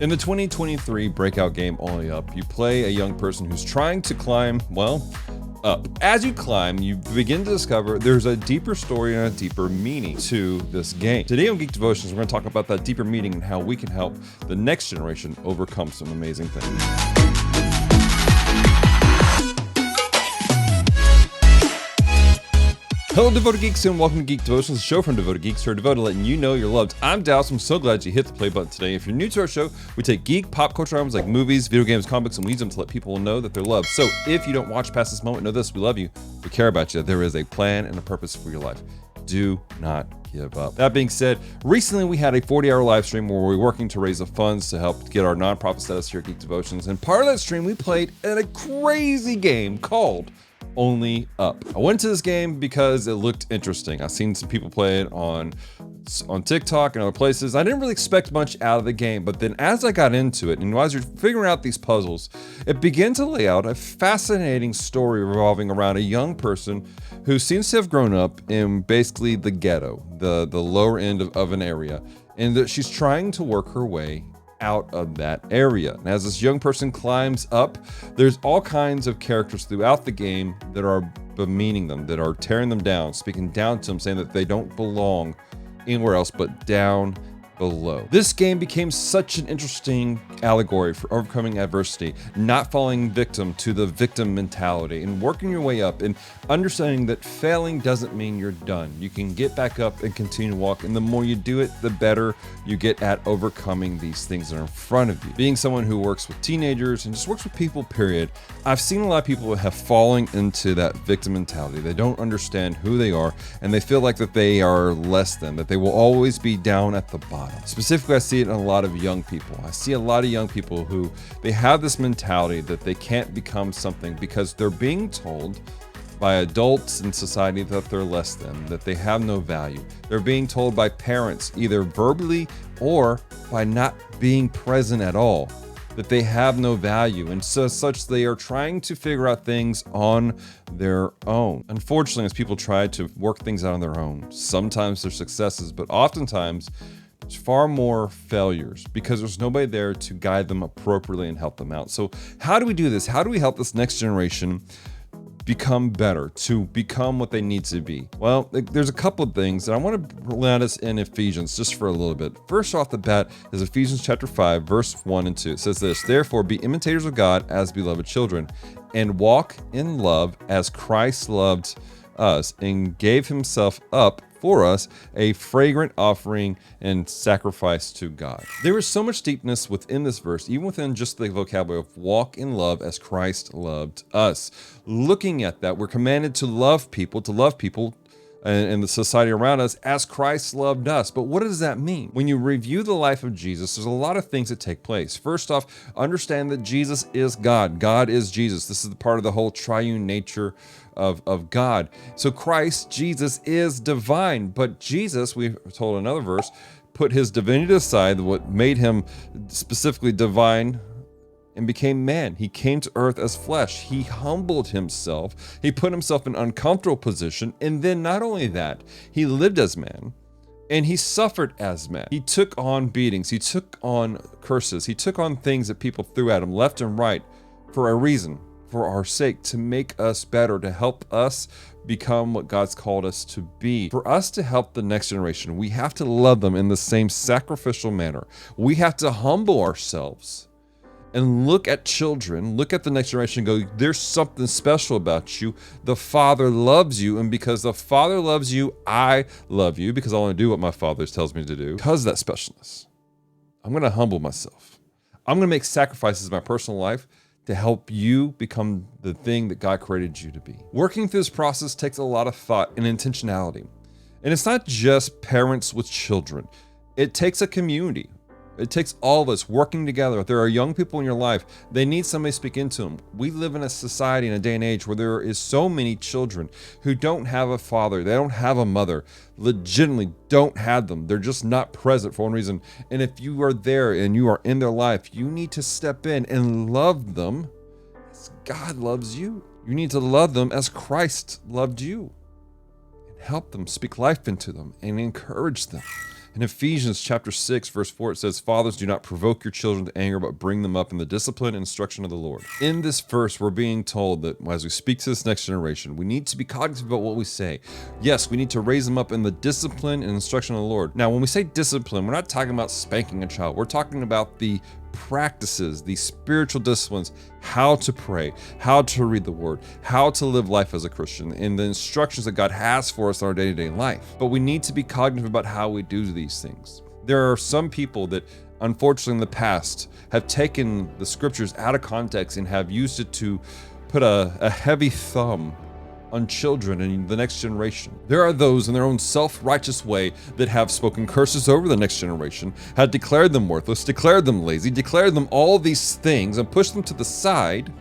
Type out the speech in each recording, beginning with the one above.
In the 2023 breakout game Only Up, you play a young person who's trying to climb, well, up. As you climb, you begin to discover there's a deeper story and a deeper meaning to this game. Today on Geek Devotions, we're going to talk about that deeper meaning and how we can help the next generation overcome some amazing things. Hello, Devoted Geeks, and welcome to Geek Devotions, a show from Devoted Geeks who are devoted to letting you know you're loved. I'm Dalton. I'm so glad you hit the play button today. If you're new to our show, we take geek, pop culture items like movies, video games, comics, and we use them to let people know that they're loved. So if you don't watch past this moment, know this: we love you, we care about you. There is a plan and a purpose for your life. Do not give up. That being said, recently we had a 40-hour live stream where we were working to raise the funds to help get our nonprofit status here at Geek Devotions. And part of that stream, we played a crazy game called Only Up. I went to this game because it looked interesting. I've seen some people play it on TikTok and other places. I didn't really expect much out of the game, but then as I got into it, and as you're figuring out these puzzles, it began to lay out a fascinating story revolving around a young person who seems to have grown up in basically the ghetto, the lower end of an area, and that she's trying to work her way out of that area. And as this young person climbs up, there's all kinds of characters throughout the game that are bemeaning them, that are tearing them down, speaking down to them, saying that they don't belong anywhere else but down below. This game became such an interesting allegory for overcoming adversity, not falling victim to the victim mentality, and working your way up and understanding that failing doesn't mean you're done. You can get back up and continue to walk, and the more you do it, the better you get at overcoming these things that are in front of you. Being someone who works with teenagers and just works with people, period, I've seen a lot of people have fallen into that victim mentality. They don't understand who they are, and they feel like that they are less than, that they will always be down at the bottom. Specifically, I see it in a lot of young people. I see a lot of young people who they have this mentality that they can't become something because they're being told by adults in society that they're less than, that they have no value. They're being told by parents, either verbally or by not being present at all, that they have no value, and so as such they are trying to figure out things on their own. Unfortunately, as people try to work things out on their own, sometimes they're successes, but oftentimes it's far more failures because there's nobody there to guide them appropriately and help them out. So how do we do this? How do we help this next generation become better, to become what they need to be? Well, there's a couple of things, and I want to land us in Ephesians just for a little bit. First off the bat is Ephesians chapter 5, verse 1 and 2. It says this: "Therefore be imitators of God as beloved children, and walk in love as Christ loved us and gave himself up for us, a fragrant offering and sacrifice to God." There is so much deepness within this verse, even within just the vocabulary of walk in love as Christ loved us. Looking at that, we're commanded to love people and the society around us as Christ loved us. But what does that mean? When you review the life of Jesus, there's a lot of things that take place. First off, understand that Jesus is God. God is Jesus. This is the part of the whole triune nature of God. So Christ, Jesus, is divine, but Jesus, we've told in another verse, put his divinity aside, what made him specifically divine, and became man. He came to earth as flesh. He humbled himself. He put himself in an uncomfortable position. And then not only that, he lived as man and he suffered as man. He took on beatings. He took on curses. He took on things that people threw at him left and right for a reason, for our sake, to make us better, to help us become what God's called us to be. For us to help the next generation, we have to love them in the same sacrificial manner. We have to humble ourselves and look at children, look at the next generation and go, there's something special about you. The Father loves you, and because the Father loves you, I love you, because I want to do what my Father tells me to do. Because of that specialness, I'm going to humble myself. I'm going to make sacrifices in my personal life to help you become the thing that God created you to be. Working through this process takes a lot of thought and intentionality. And it's not just parents with children. It takes a community. It takes all of us working together. If there are young people in your life, they need somebody to speak into them. We live in a society, in a day and age where there is so many children who don't have a father. They don't have a mother. Legitimately don't have them. They're just not present for one reason. And if you are there and you are in their life, you need to step in and love them as God loves you. You need to love them as Christ loved you. And help them, speak life into them, and encourage them. In Ephesians chapter 6, verse 4, it says, "Fathers, do not provoke your children to anger, but bring them up in the discipline and instruction of the Lord." In this verse, we're being told that as we speak to this next generation, we need to be cognizant about what we say. Yes, we need to raise them up in the discipline and instruction of the Lord. Now, when we say discipline, we're not talking about spanking a child. We're talking about the practices, the spiritual disciplines, how to pray, how to read the word, how to live life as a Christian, and the instructions that God has for us in our day-to-day life. But we need to be cognizant about how we do these things. There are some people that, unfortunately, in the past have taken the scriptures out of context and have used it to put a heavy thumb on children and the next generation. There are those in their own self-righteous way that have spoken curses over the next generation, had declared them worthless, declared them lazy, declared them all these things, and pushed them to the side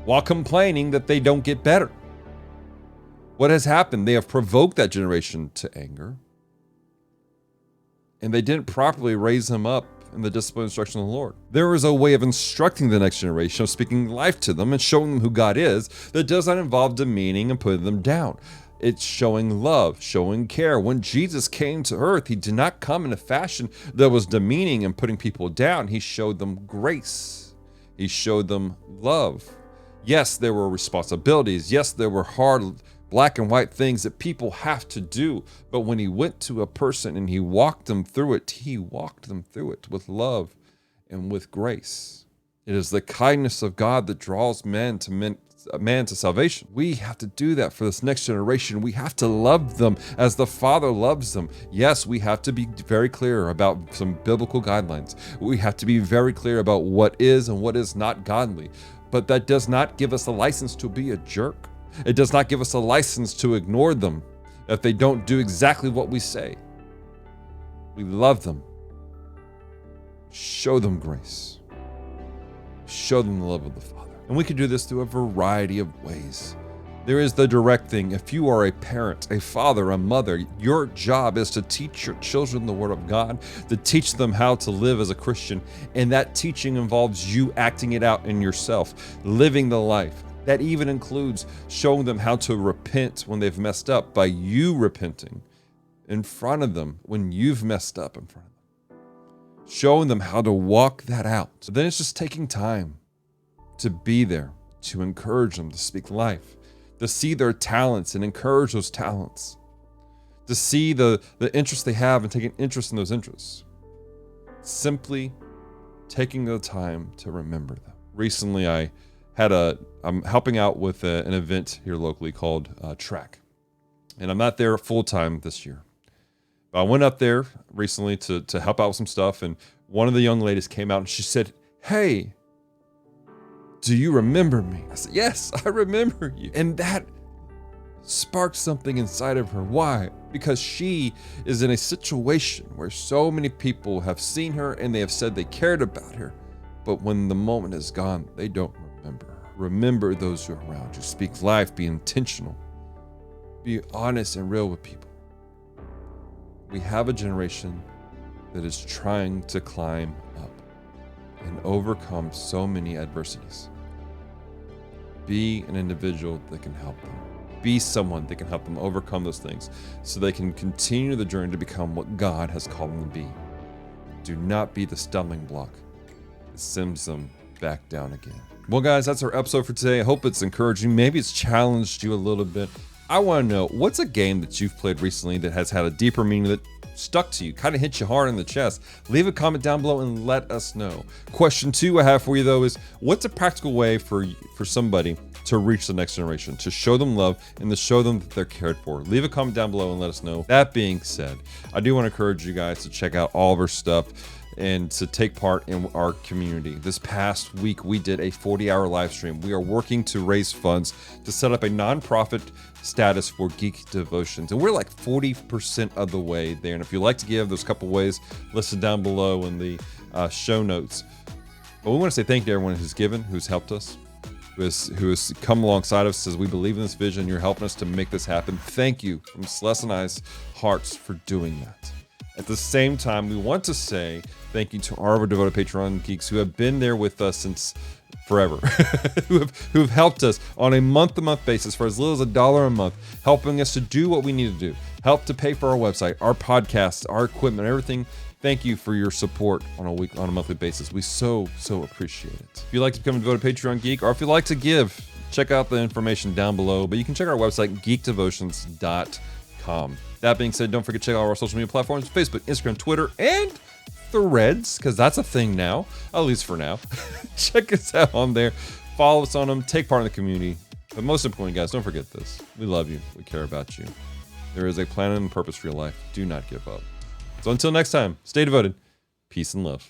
while complaining that they don't get better. What has happened? They have provoked that generation to anger, and they didn't properly raise them up in the discipline and instruction of the Lord. There is a way of instructing the next generation, of speaking life to them and showing them who God is, that does not involve demeaning and putting them down. It's showing love, showing care. When Jesus came to earth, he did not come in a fashion that was demeaning and putting people down. He showed them grace. He showed them love. Yes, there were responsibilities. Yes, there were hard black and white things that people have to do. But when he went to a person and he walked them through it, he walked them through it with love and with grace. It is the kindness of God that draws man to salvation. We have to do that for this next generation. We have to love them as the Father loves them. Yes, we have to be very clear about some biblical guidelines. We have to be very clear about what is and what is not godly. But that does not give us a license to be a jerk. It does not give us a license to ignore them if they don't do exactly what we say. We love them. Show them grace. Show them the love of the Father. And we can do this through a variety of ways. There is the direct thing. If you are a parent, a father, a mother, your job is to teach your children the Word of God, to teach them how to live as a Christian. And that teaching involves you acting it out in yourself, living the life. That even includes showing them how to repent when they've messed up by you repenting in front of them when you've messed up in front of them. Showing them how to walk that out. So then it's just taking time to be there, to encourage them, to speak life, to see their talents and encourage those talents, to see the interests they have and take an interest in those interests. Simply taking the time to remember them. Recently, I'm helping out with an event here locally called Track. And I'm not there full time this year. But I went up there recently to help out with some stuff. And one of the young ladies came out and she said, "Hey, do you remember me?" I said, "Yes, I remember you." And that sparked something inside of her. Why? Because she is in a situation where so many people have seen her and they have said they cared about her. But when the moment is gone, they don't remember. Remember those who are around you. Speak life. Be intentional. Be honest and real with people. We have a generation that is trying to climb up and overcome so many adversities. Be an individual that can help them. Be someone that can help them overcome those things so they can continue the journey to become what God has called them to be. Do not be the stumbling block that sends them back down again. Well, guys, that's our episode for today. I hope it's encouraging. Maybe it's challenged you a little bit. I want to know, what's a game that you've played recently that has had a deeper meaning that stuck to you, kind of hit you hard in the chest? Leave a comment down below and let us know. Question 2 I have for you, though, is what's a practical way for somebody to reach the next generation, to show them love and to show them that they're cared for? Leave a comment down below and let us know. That being said, I do want to encourage you guys to check out all of our stuff and to take part in our community. This past week, we did a 40-hour live stream. We are working to raise funds to set up a nonprofit status for Geek Devotions. And we're like 40% of the way there. And if you'd like to give, there's a couple ways listed down below in the show notes. But we want to say thank you to everyone who's given, who's helped us, who has come alongside us as we believe in this vision. You're helping us to make this happen. Thank you from Celeste and I's hearts for doing that. At the same time, we want to say thank you to all of our devoted Patreon geeks who have been there with us since forever, who have helped us on a month-to-month basis for as little as $1 a month, helping us to do what we need to do, help to pay for our website, our podcasts, our equipment, everything. Thank you for your support on a monthly basis. We so appreciate it. If you'd like to become a devoted Patreon geek, or if you'd like to give, check out the information down below. But you can check our website, geekdevotions.com. That being said, don't forget to check out our social media platforms: Facebook, Instagram, Twitter, and Threads, because that's a thing now, at least for now. Check us out on there. Follow us on them. Take part in the community. But most importantly, guys, don't forget this. We love you. We care about you. There is a plan and purpose for your life. Do not give up. So until next time, stay devoted. Peace and love.